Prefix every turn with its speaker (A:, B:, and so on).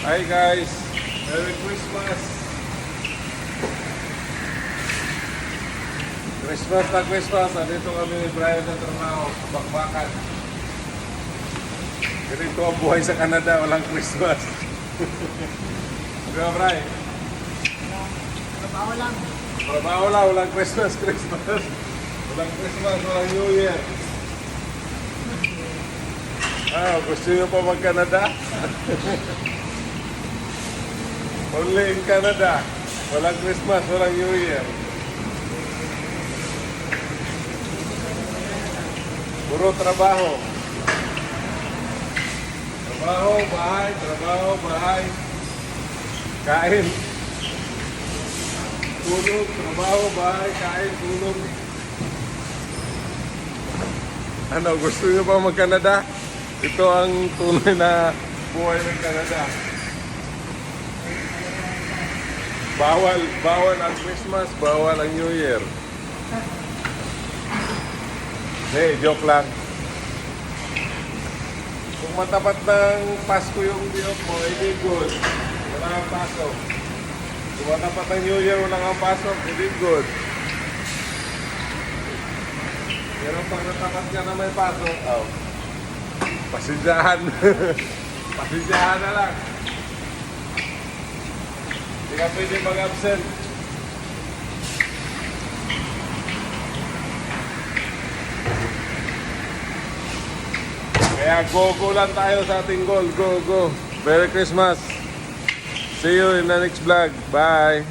A: Hi guys, Merry Christmas. Christmas na Christmas. Andito kami ni Brian na trabaho, bakbakan. Ganito ang buhay sa Canada, walang Christmas. Diba Brian?
B: Trabaho lang.
A: Trabaho lang, walang Christmas. Walang Christmas, walang New Year. Gusto nyo pa mag-Canada? Only in Canada. Walang Christmas, walang New Year. Puro trabaho. Trabaho, bahay. Kain. Tulog, trabaho, bahay, kain, tulog. Ano, gusto nyo pa mag-Canada? Ito ang tunay na buhay ng Canada. Bawal ang Christmas, bawal ang New Year. Hey, joke lang. Kung matapat ng Pasko yung biyok mo, hindi good. Wala kang pasok. Kung matapat ng New Year, wala kang pasok, hindi good. Pero pag natapat ka na may pasok, pasidyahan. Pasidyahan na lang. Hindi ka pwede mag-absent. Kaya go lang tayo sa ating goal. Go. Merry Christmas. See you in the next vlog. Bye.